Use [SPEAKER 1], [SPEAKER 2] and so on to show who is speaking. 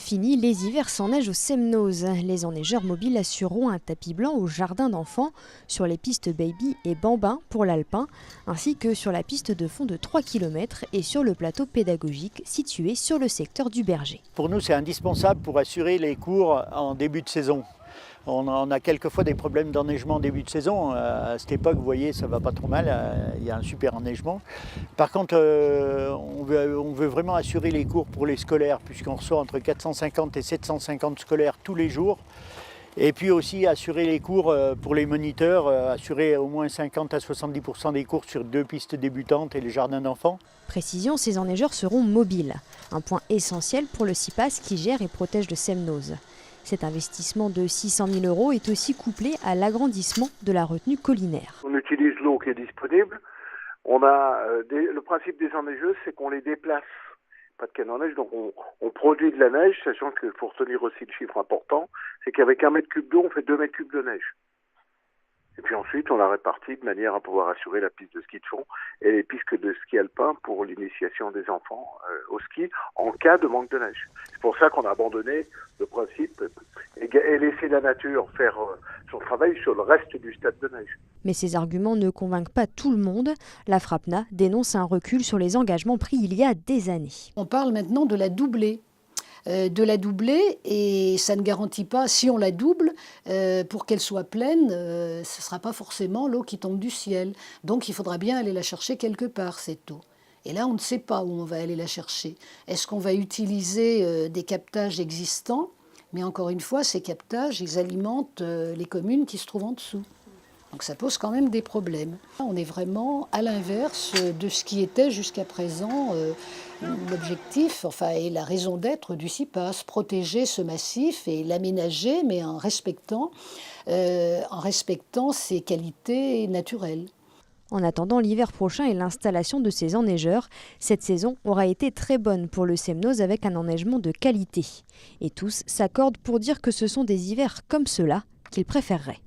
[SPEAKER 1] Fini les hivers sans neige au Semnoz. Les enneigeurs mobiles assureront un tapis blanc au jardin d'enfants, sur les pistes Baby et Bambin pour l'alpin, ainsi que sur la piste de fond de 3 km et sur le plateau pédagogique situé sur le secteur du Berger.
[SPEAKER 2] Pour nous, c'est indispensable pour assurer les cours en début de saison. On a quelquefois des problèmes d'enneigement en début de saison. À cette époque, vous voyez, ça va pas trop mal. Il y a un super enneigement. Par contre, on veut vraiment assurer les cours pour les scolaires, puisqu'on reçoit entre 450 et 750 scolaires tous les jours. Et puis aussi assurer les cours pour les moniteurs, assurer au moins 50 à 70% des cours sur 2 pistes débutantes et les jardins d'enfants.
[SPEAKER 1] Précision, ces enneigeurs seront mobiles, un point essentiel pour le CIPAS qui gère et protège le Semnoz. Cet investissement de 600 000 € est aussi couplé à l'agrandissement de la retenue collinaire.
[SPEAKER 3] On utilise l'eau qui est disponible. Le principe des enneigeuses, c'est qu'on les déplace. Pas de canne en neige, donc on produit de la neige, sachant qu'il faut retenir aussi le chiffre important, c'est qu'avec 1 mètre cube d'eau, on fait 2 mètres cubes de neige. Et puis ensuite, on la répartit de manière à pouvoir assurer la piste de ski de fond et les pistes de ski alpin pour l'initiation des enfants au ski en cas de manque de neige. C'est pour ça qu'on a abandonné le principe et laissé la nature faire son travail sur le reste du stade de neige.
[SPEAKER 1] Mais ces arguments ne convainquent pas tout le monde. La FRAPNA dénonce un recul sur les engagements pris il y a des années.
[SPEAKER 4] On parle maintenant de la doubler. Et ça ne garantit pas, si on la double, pour qu'elle soit pleine, ce ne sera pas forcément l'eau qui tombe du ciel. Donc il faudra bien aller la chercher quelque part, cette eau. Et là, on ne sait pas où on va aller la chercher. Est-ce qu'on va utiliser des captages existants? Mais encore une fois, ces captages, ils alimentent les communes qui se trouvent en dessous. Donc ça pose quand même des problèmes. On est vraiment à l'inverse de ce qui était jusqu'à présent l'objectif, et la raison d'être du CIPAS, protéger ce massif et l'aménager, mais en respectant ses qualités naturelles.
[SPEAKER 1] En attendant l'hiver prochain et l'installation de ces enneigeurs, cette saison aura été très bonne pour le Semnoz avec un enneigement de qualité. Et tous s'accordent pour dire que ce sont des hivers comme ceux-là qu'ils préféreraient.